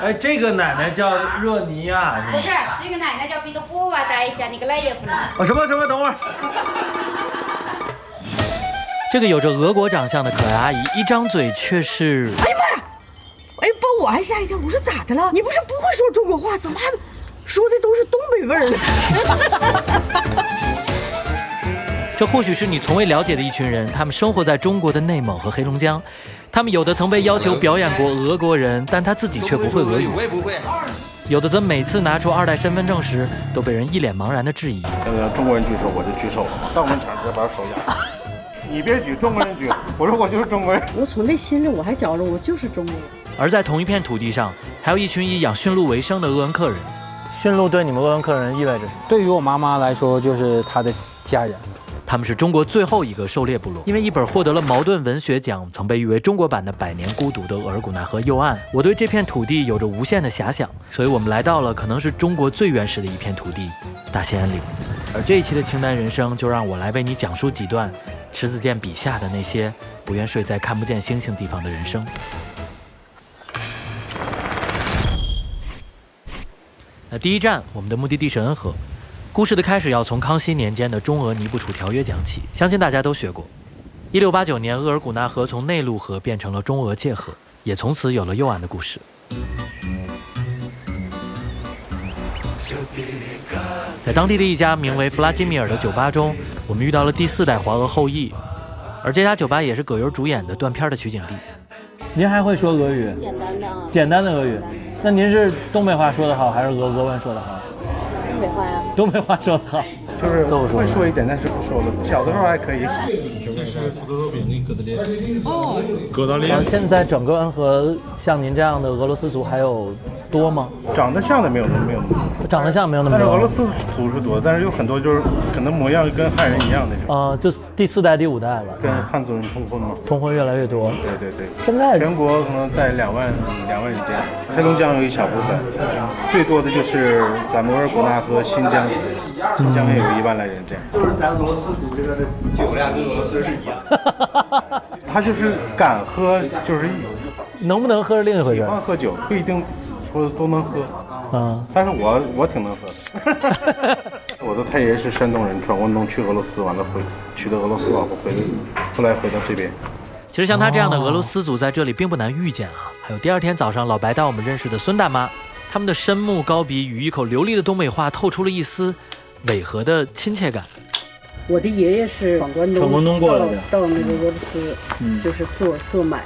哎，这个奶奶叫热尼亚。不是，这个奶奶叫彼得霍娃带一下，你个来也不能。什么？等会儿。这个有着俄国长相的可爱阿姨，一张嘴却是……哎呀妈呀！哎，把我还吓一跳。我说咋的了？你不是不会说中国话，怎么还说的都是东北味儿呢？这或许是你从未了解的一群人，他们生活在中国的内蒙和黑龙江。他们有的曾被要求表演过俄国人，但他自己却不会俄语。我也不会。有的则每次拿出2代身份证时，都被人一脸茫然的质疑。中国人举手我就举手了嘛，到我们场直接把手压。你别举，中国人举。我说我就是中国人。我从内心里我还觉着我就是中国人。而在同一片土地上，还有一群以养驯鹿为生的鄂温克人。驯鹿对你们鄂温克人意味着什么？对于我妈妈来说，就是她的家人。他们是中国最后一个狩猎部落，因为一本获得了茅盾文学奖、曾被誉为中国版的《百年孤独》的额尔古纳河右岸，我对这片土地有着无限的遐想，所以我们来到了可能是中国最原始的一片土地——大兴安岭。而这一期的清单人生，就让我来为你讲述几段迟子建笔下的那些不愿睡在看不见星星地方的人生。那第一站，我们的目的地是恩和。故事的开始要从康熙年间的中俄尼布楚条约讲起，相信大家都学过。1689年，额尔古纳河从内陆河变成了中俄界河，也从此有了右岸的故事。在当地的一家名为弗拉基米尔的酒吧中，我们遇到了第4代华俄后裔，而这家酒吧也是葛优主演的断片的取景地。您还会说俄语？简单的俄语。那您是东北话说得好，还是俄文说得好？东北话呀。东北话说得好，就是会说一点，但是不说了。小的时候还可以。这是土豆肉饼跟疙瘩链。哦。疙瘩链。现在整个恩和像您这样的俄罗斯族还有多吗？长得像的没有那么多。长得像没有那么多。但是俄罗斯族是多，但是有很多就是可能模样跟汉人一样那种。就第4代、第5代了。跟汉族人通婚嘛。通婚越来越多。对。现在全国可能在2万人这样。黑龙江有一小部分，最多的就是咱们额尔古纳和新疆也有1万来人这样。就是咱俄罗斯族这个酒量跟俄罗斯人是一样。他就是敢喝，就是能不能喝是另一回事。喜欢喝酒不一定说都能喝。但是我挺能喝的。我的太爷是山东人，转过农去俄罗斯，完了娶的俄罗斯老婆，后来回到这边。其实像他这样的俄罗斯族在这里并不难遇见啊。还有第2天早上老白带我们认识的孙大妈，他们的深目高鼻与一口流利的东北话透出了一丝违和的亲切感。我的爷爷是闯关东过来的，到那个俄罗斯，就是做买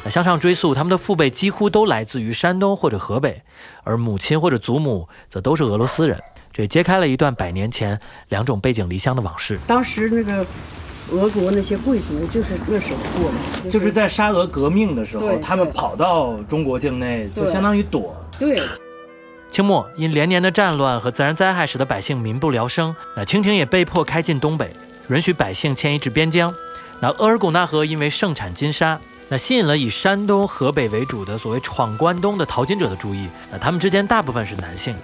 卖。向上追溯，他们的父辈几乎都来自于山东或者河北，而母亲或者祖母则都是俄罗斯人。这也揭开了一段100年前2种背井离乡的往事。当时那个俄国那些贵族就是那时候做的，就是在沙俄革命的时候，他们跑到中国境内，就相当于躲。对。清末因连年的战乱和自然灾害使得百姓民不聊生，那清廷也被迫开进东北，允许百姓迁移至边疆。那额尔古纳河因为盛产金沙，那吸引了以山东、河北为主的所谓闯关东的淘金者的注意。那他们之间大部分是男性。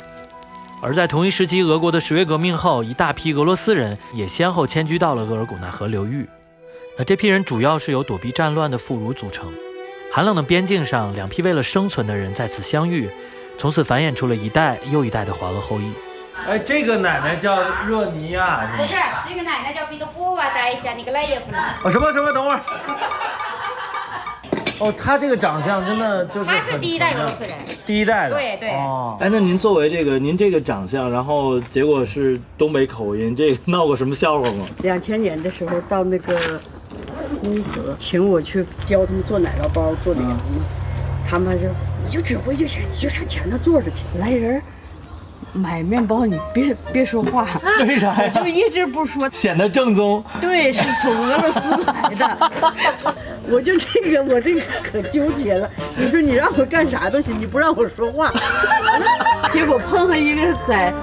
而在同一时期，俄国的10月革命后，一大批俄罗斯人也先后迁居到了额尔古纳河流域。那这批人主要是由躲避战乱的妇孺组成。寒冷的边境上，2批为了生存的人在此相遇，从此繁衍出了一代又一代的华俄后裔。哎，这个奶奶叫热尼亚。不是，这个奶奶叫彼得霍娃带一下，你个来也不能。什么？等会儿。他这个长相真的就是他是第1代俄罗斯人。第1代的。对。哎，那您作为您这个长相，然后结果是东北口音，这个闹过什么笑话吗？2000年的时候到那个红河，请我去教他们做奶酪包、做凉嘛，他们你就指挥就行，你就上前头坐着去。来人买面包，你别说话。为啥呀？就一直不说，显得正宗。对，是从俄罗斯来的。我这个可纠结了。你说你让我干啥都行，你不让我说话。结果碰上一个在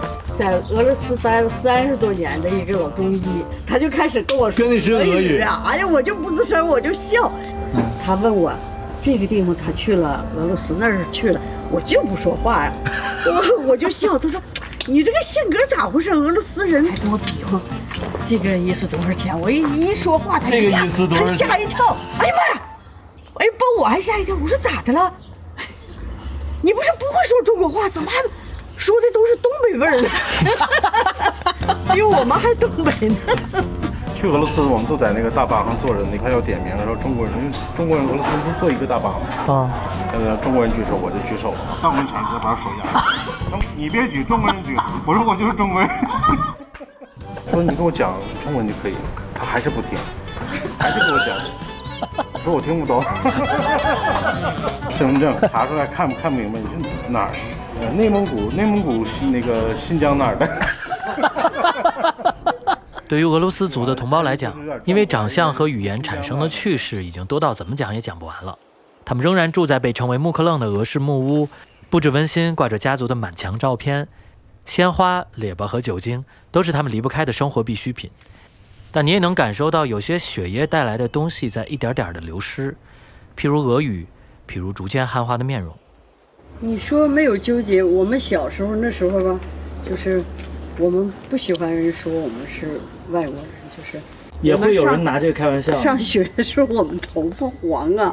俄罗斯待了30多年的一个老中医，他就开始跟我说，跟你说俄语。哎呀，我就不吱声，我就笑。他问我这个地方他去了，俄罗斯那儿去了，我就不说话呀。我就笑。他说你这个性格咋回事？俄罗斯人还跟我比划，这个意思多少钱？我一说话，他这个意思多少钱？吓一跳。哎呀妈呀！哎，把我还吓一跳。我说咋的了？你不是不会说中国话，怎么还说的都是东北味儿呢？比我们还东北呢。去俄罗斯，我们都在那个大巴上坐着，他要点名的时候，中国人，因为中国人俄罗斯人不是坐一个大巴吗？啊，中国人举手我就举手，到门前就把手压着。你别举，中国人举。我说我就是中国人。说你跟我讲中文就可以，他还是不听，还是跟我讲。我说我听不懂。身份证查出来看不明白，你是哪儿？内蒙古那个新疆哪儿的？对于俄罗斯族的同胞来讲，因为长相和语言产生的趣事已经多到怎么讲也讲不完了。他们仍然住在被称为木克楞的俄式木屋，布置温馨，挂着家族的满墙照片，鲜花、列巴和酒精都是他们离不开的生活必需品。但你也能感受到有些血液带来的东西在一点点的流失，譬如俄语，譬如逐渐汉化的面容。你说没有纠结，我们小时候那时候吧，就是我们不喜欢人说我们是外国人，就是也会有人拿这个开玩笑。上学的时候我们头发黄啊，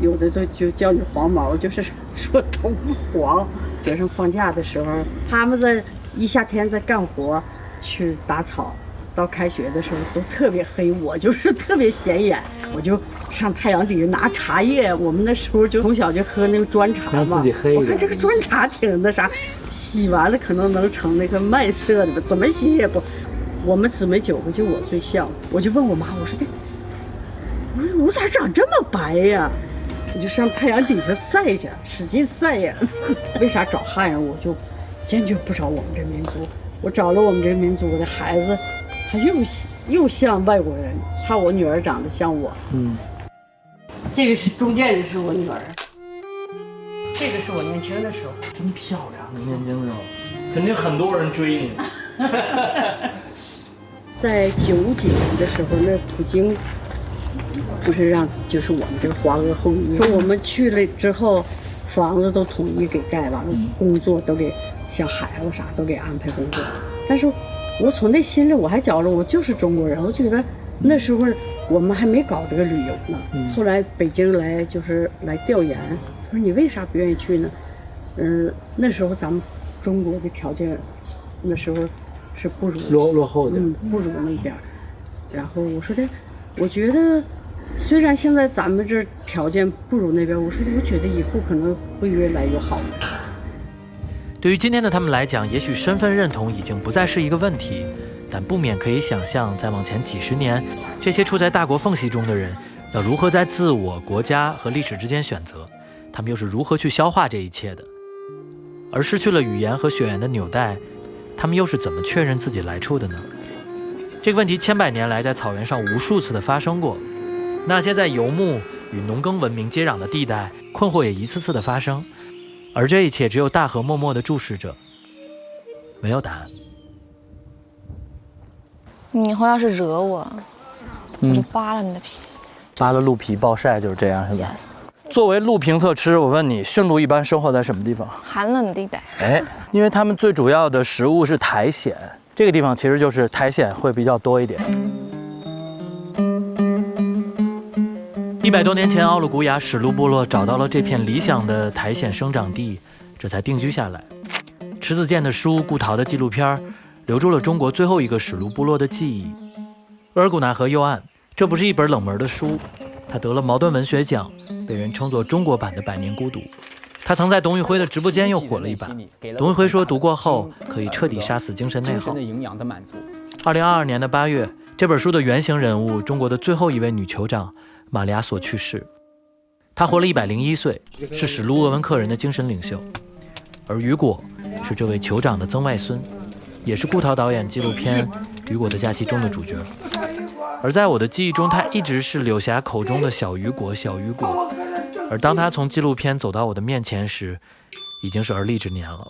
有的就叫你黄毛，就是说头发黄。学生放假的时候，他们在一夏天在干活去打草，到开学的时候都特别黑，我就是特别显眼，我就上太阳底下拿茶叶。我们那时候就从小就喝那个砖茶嘛，让自己黑。我看这个砖茶挺那啥，洗完了可能能成那个麦色的吧，怎么洗也不。我们姊妹9个就我最像，我就问我妈，我说我咋长这么白呀？我就上太阳底下晒去，使劲晒呀。为啥找汉人？我就坚决不找我们这民族。我找了我们这民族的孩子，他又像外国人，怕我女儿长得像我。这个是中间人是我女儿，这个是我年轻的时候。真漂亮，你年轻的时候，肯定很多人追你。在90几年的时候，那普京不是就是我们这个华俄后裔，说我们去了之后，房子都统一给盖完了，工作都给像孩子啥都给安排工作。但是我从内心里我还觉着我就是中国人，我觉得那时候我们还没搞这个旅游呢。后来北京就是来调研，说你为啥不愿意去呢？那时候咱们中国的条件，那时候是不如落后的，不如那边。然后我说的，我觉得虽然现在咱们这条件不如那边，我觉得以后可能会越来越好。对于今天的他们来讲，也许身份认同已经不再是一个问题，但不免可以想象，再往前几十年，这些处在大国缝隙中的人，要如何在自我、国家和历史之间选择，他们又是如何去消化这一切的？而失去了语言和血缘的纽带，他们又是怎么确认自己来处的呢？这个问题千百年来在草原上无数次的发生过，那些在游牧与农耕文明接壤的地带，困惑也一次次的发生，而这一切只有大河默默的注视着，没有答案。你以后要是惹我，我就扒了你的皮。扒了鹿皮暴晒就是这样，是吧？ Yes。作为鹿评测吃，我问你，驯鹿一般生活在什么地方？寒冷的地带。因为他们最主要的食物是苔藓，这个地方其实就是苔藓会比较多一点。100多年前，奥鲁古雅史鹿部落找到了这片理想的苔藓生长地，这才定居下来。迟子建的书、顾陶的纪录片，留住了中国最后一个史鹿部落的记忆。额尔古纳河右岸，这不是一本冷门的书，它得了茅盾文学奖，被人称作中国版的《百年孤独》。他曾在董宇辉的直播间又火了一把。董宇辉说，读过后可以彻底杀死精神内耗。2022年的8月，这本书的原型人物，中国的最后一位女酋长玛利亚索去世。她活了101岁，是史鹿鄂温克人的精神领袖。而雨果是这位酋长的曾外孙，也是顾陶导演纪录片《雨果的假期》中的主角。而在我的记忆中，他一直是柳霞口中的小雨果，小雨果。而当他从纪录片走到我的面前时，已经是而立之年了。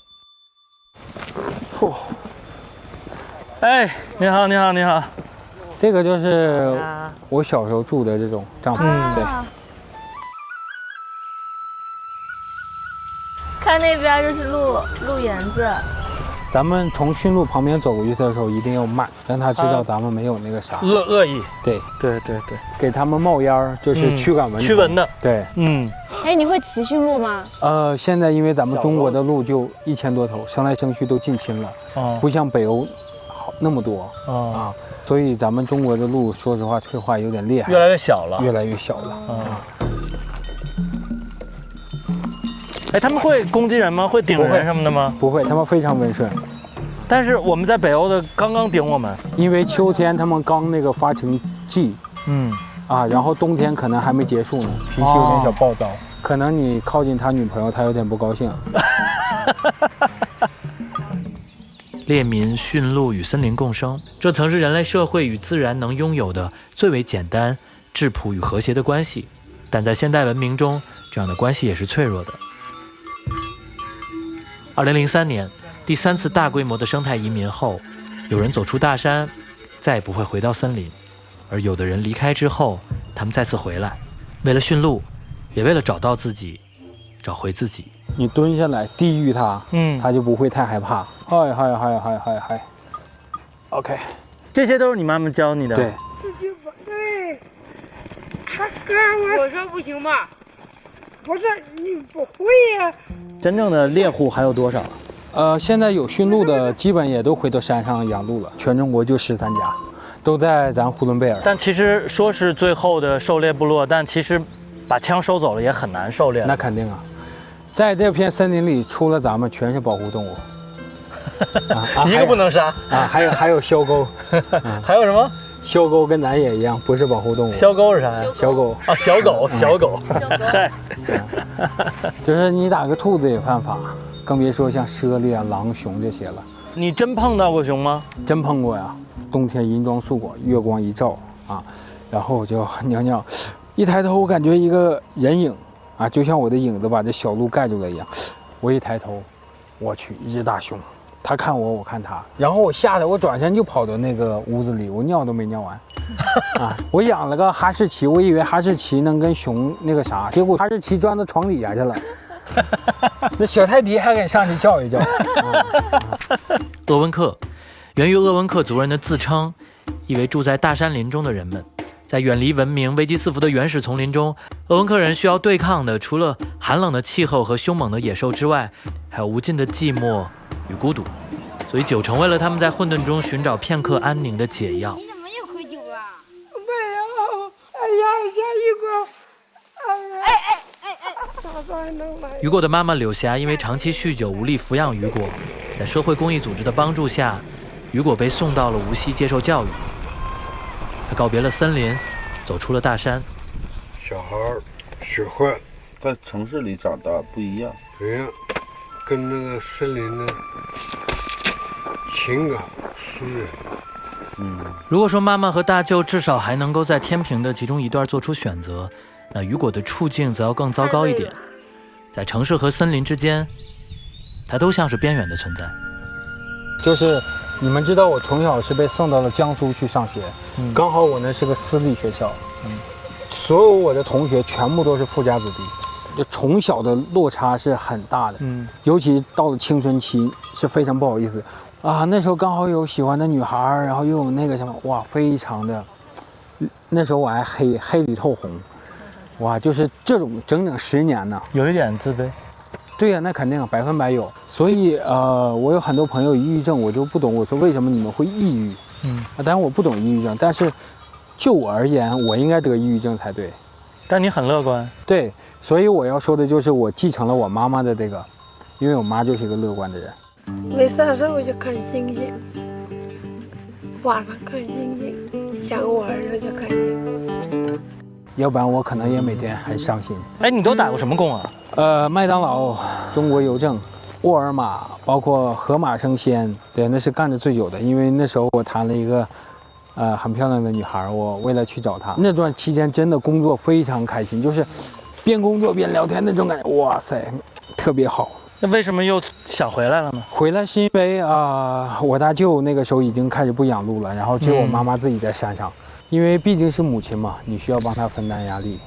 哎，你好，你好，你好。这个就是我小时候住的这种帐篷。对。看那边就是路沿子。咱们从驯鹿旁边走过去的时候，一定要慢，让他知道咱们没有那个啥恶意。对，对，给他们冒烟，就是驱赶蚊子。驱蚊的。对，哎，你会骑驯鹿吗？现在因为咱们中国的鹿就1000多头，生来生去都近亲了，不像北欧好那么多啊，所以咱们中国的鹿，说实话退化有点厉害，越来越小了，越来越小了。哎，他们会攻击人吗？会顶人什么的吗？不会，他们非常温顺。但是我们在北欧的刚刚顶我们，因为秋天他们刚那个发情季，然后冬天可能还没结束呢，脾气有点小暴躁，可能你靠近他女朋友，他有点不高兴。猎民、驯鹿与森林共生，这曾是人类社会与自然能拥有的最为简单、质朴与和谐的关系。但在现代文明中，这样的关系也是脆弱的。2003年，第3次大规模的生态移民后，有人走出大山，再也不会回到森林；而有的人离开之后，他们再次回来，为了驯鹿，也为了找到自己，找回自己。你蹲下来低于它，它就不会太害怕。嗨 ，OK， 这些都是你妈妈教你的。对。我说不行吧？不是你不会呀。真正的猎户还有多少？现在有驯鹿的，基本也都回到山上养鹿了。全中国就13家，都在咱呼伦贝尔。但其实说是最后的狩猎部落，但其实把枪收走了也很难狩猎。那肯定啊，在这片森林里，除了咱们，全是保护动物。一个不能杀啊！还有枭沟，还有什么？枭沟跟咱也一样，不是保护动物。枭沟是啥呀？小狗啊，小狗，小狗。嗨，就是你打个兔子也犯法，更别说像猞猁、狼、熊这些了。你真碰到过熊吗？真碰过呀！冬天银装素裹，月光一照啊，然后我就尿，一抬头我感觉一个人影啊，就像我的影子把这小路盖住了一样。我一抬头，我去，一只大熊。他看我，我看他，然后我吓得我转身就跑到那个屋子里，我尿都没尿完。啊，我养了个哈士奇，我以为哈士奇能跟熊那个啥，结果哈士奇钻到床底下去了。那小泰迪还敢上去叫一叫。鄂温克，源于鄂温克族人的自称，意为住在大山林中的人们。在远离文明、危机四伏的原始丛林中，鄂温克人需要对抗的，除了寒冷的气候和凶猛的野兽之外，还有无尽的寂寞与孤独。所以酒成为了他们在混沌中寻找片刻安宁的解药。你怎么又喝酒了？没有，哎呀，下雨过。雨果的妈妈柳霞因为长期酗酒无力抚养雨果，在社会公益组织的帮助下，雨果被送到了无锡接受教育。他告别了森林，走出了大山。小孩学坏，在城市里长大不一样，不一样，跟那个森林的情感疏远。如果说妈妈和大舅至少还能够在天平的其中一段做出选择，那雨果的处境则要更糟糕一点。在城市和森林之间，他都像是边缘的存在。就是你们知道，我从小是被送到了江苏去上学，刚好我那是个私立学校，所有我的同学全部都是富家子弟，就从小的落差是很大的，尤其到了青春期是非常不好意思啊。那时候刚好有喜欢的女孩，然后又有那个什么，哇，非常的，那时候我还黑里透红，哇，就是这种整整10年呢，有一点自卑。对呀，那肯定100%有。所以我有很多朋友抑郁症，我就不懂，我说为什么你们会抑郁？当然我不懂抑郁症，但是就我而言，我应该得抑郁症才对。但你很乐观。对，所以我要说的就是我继承了我妈妈的这个，因为我妈就是一个乐观的人。没啥事我就看星星，晚上看星星，想我儿子就看星星。要不然我可能也每天很伤心。哎，你都打过什么工啊？麦当劳、中国邮政、沃尔玛，包括盒马生鲜，对，那是干的最久的。因为那时候我谈了一个，很漂亮的女孩，我为了去找她，那段期间真的工作非常开心，就是边工作边聊天那种感觉，哇塞，特别好。那为什么又想回来了呢？回来是因为我大舅那个时候已经开始不养鹿了，然后只有我妈妈自己在山上。因为毕竟是母亲嘛，你需要帮她分担压力。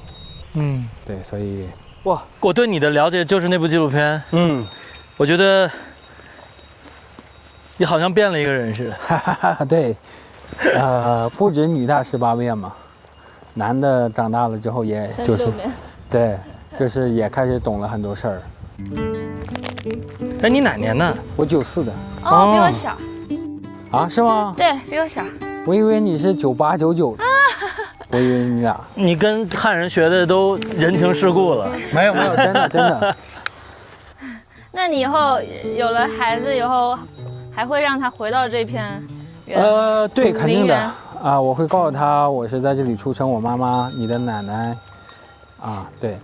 对，所以哇，我对你的了解就是那部纪录片。我觉得你好像变了一个人似的。对，不止女大18变嘛，男的长大了之后也就是，对，就是也开始懂了很多事儿。哎，你哪年的？我94的。哦，比我小。啊，是吗？对比我小。我以为你是98、99的。我以为你俩。你跟汉人学的都人情世故了。没有，真的。那你以后有了孩子以后，还会让他回到这片？对，肯定的啊，我会告诉他我是在这里出生，我妈妈，你的奶奶，啊，对。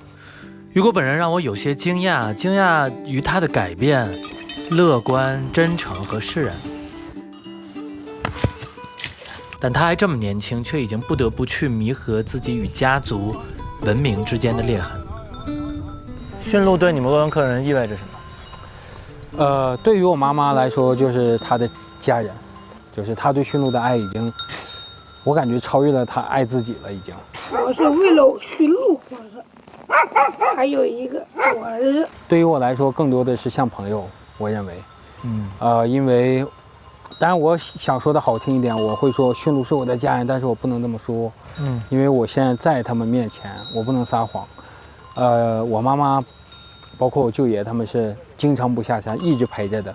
雨果本人让我有些惊讶于他的改变，乐观、真诚和释然。但他还这么年轻，却已经不得不去弥合自己与家族、文明之间的裂痕。驯鹿对你们鄂温克人意味着什么？对于我妈妈来说，就是她的家人，就是她对驯鹿的爱已经，我感觉超越了她爱自己了，已经。我是为了驯鹿活着，还有一个我儿子。对于我来说，更多的是像朋友，我认为，因为，当然我想说的好听一点，我会说驯鹿是我的家人，但是我不能这么说，因为我现在在他们面前，我不能撒谎。我妈妈，包括我舅爷，他们是经常不下山，一直陪着的，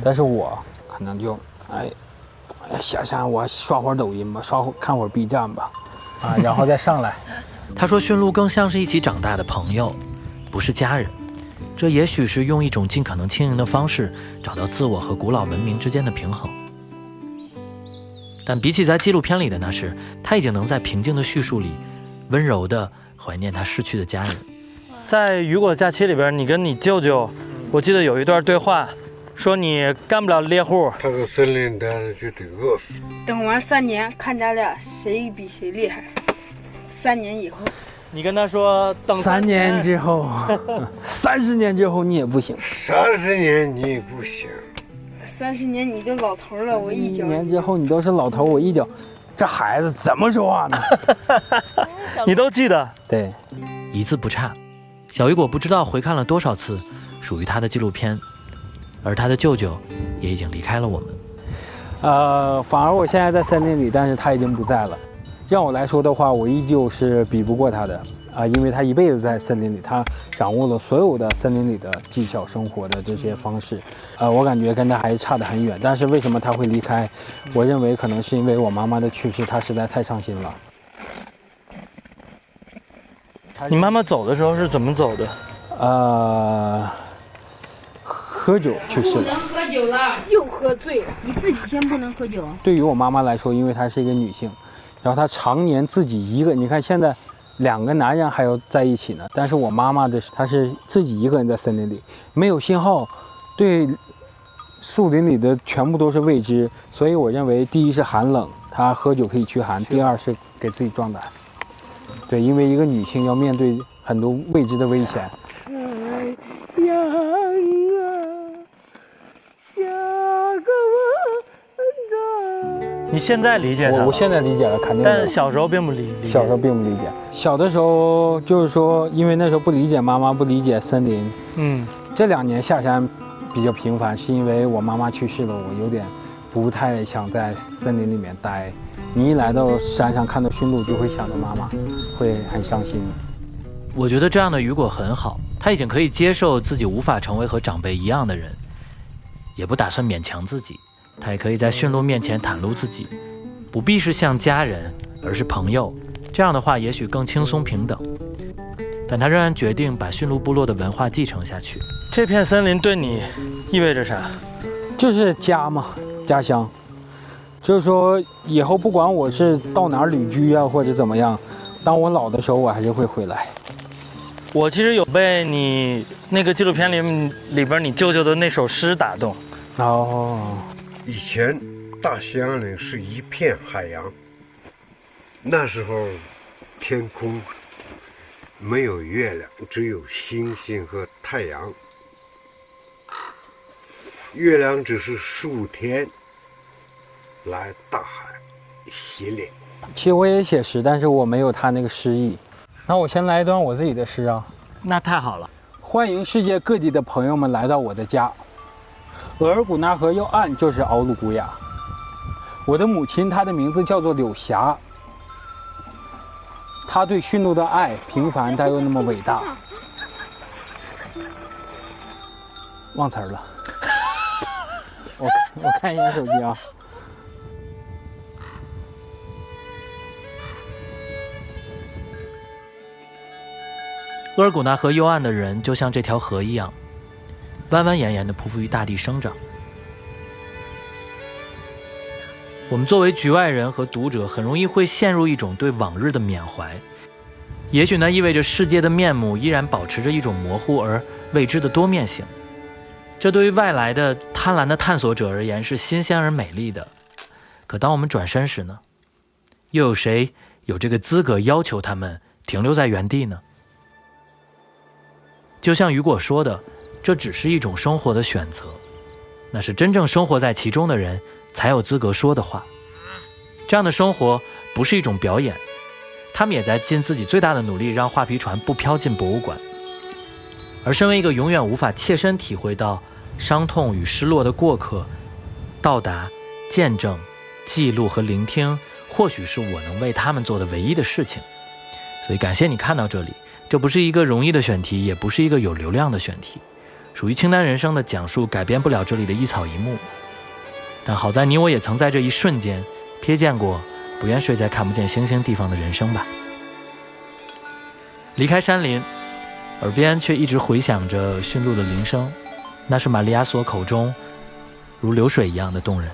但是我可能就，下山我刷会儿抖音吧，看会儿 B 站吧，然后再上来。他说驯鹿更像是一起长大的朋友，不是家人。这也许是用一种尽可能轻盈的方式找到自我和古老文明之间的平衡。但比起在纪录片里的那时，他已经能在平静的叙述里温柔地怀念他逝去的家人。在雨果假期里边，你跟你舅舅，我记得有一段对话，说你干不了猎户，他在森林待着就得饿死。等完3年，看咱俩谁比谁厉害。3年以后，你跟他说等3年之后，30年之后你也不行，30年你也不行，30年你都老头了，我一脚。1年之后你都是老头，我一脚，这孩子怎么说话呢？你都记得？对，一字不差。小雨果不知道回看了多少次属于他的纪录片，而他的舅舅也已经离开了我们。反而我现在在森林里，但是他已经不在了。让我来说的话，我依旧是比不过他的因为他一辈子在森林里，他掌握了所有的森林里的技巧、生活的这些方式。我感觉跟他还是差得很远。但是为什么他会离开？我认为可能是因为我妈妈的去世，他实在太伤心了。你妈妈走的时候是怎么走的？喝酒去世了。不能喝酒了，又喝醉了。你自己先不能喝酒。对于我妈妈来说，因为她是一个女性，然后她常年自己一个，你看现在2个男人还要在一起呢，但是我妈妈她是自己一个人在森林里，没有信号，对树林里的全部都是未知，所以我认为第一是寒冷，她喝酒可以驱寒；第二是给自己壮胆。对，因为一个女性要面对很多未知的危险。你现在理解他？我现在理解了，肯定。但小时候并不理解。小时候并不理解。小的时候就是说，因为那时候不理解妈妈，不理解森林。这2年下山比较频繁，是因为我妈妈去世了，我有点不太想在森林里面待。你一来到山上看到驯鹿，就会想到妈妈，会很伤心。我觉得这样的雨果很好，他已经可以接受自己无法成为和长辈一样的人，也不打算勉强自己。他也可以在驯鹿面前袒露自己，不必是像家人，而是朋友。这样的话，也许更轻松平等。但他仍然决定把驯鹿部落的文化继承下去。这片森林对你意味着啥？就是家嘛，家乡。就是说，以后不管我是到哪儿旅居啊，或者怎么样，当我老的时候，我还是会回来。我其实有被你那个纪录片里边你舅舅的那首诗打动。以前大兴安岭是一片海洋，那时候天空没有月亮，只有星星和太阳，月亮只是数天来大海洗脸。其实我也写诗，但是我没有他那个诗意。那我先来一段我自己的诗啊。那太好了。欢迎世界各地的朋友们来到我的家。额尔古纳河右岸就是敖鲁古雅。我的母亲，她的名字叫做柳霞。她对驯鹿的爱平凡但又那么伟大。忘词儿了。我看一眼手机啊。额尔古纳河右岸的人就像这条河一样，弯弯延延地匍匐于大地生长。我们作为局外人和读者，很容易会陷入一种对往日的缅怀，也许那意味着世界的面目依然保持着一种模糊而未知的多面性。这对于外来的贪婪的探索者而言是新鲜而美丽的，可当我们转身时呢，又有谁有这个资格要求他们停留在原地呢？就像雨果说的，这只是一种生活的选择，那是真正生活在其中的人才有资格说的话。这样的生活不是一种表演，他们也在尽自己最大的努力让画皮船不飘进博物馆。而身为一个永远无法切身体会到伤痛与失落的过客，到达、见证、记录和聆听，或许是我能为他们做的唯一的事情。所以感谢你看到这里，这不是一个容易的选题，也不是一个有流量的选题，属于清单人生的讲述改变不了这里的一草一木。但好在你我也曾在这一瞬间瞥见过不愿睡在看不见星星地方的人生吧。离开山林，耳边却一直回响着驯鹿的铃声，那是玛利亚索口中如流水一样的动人。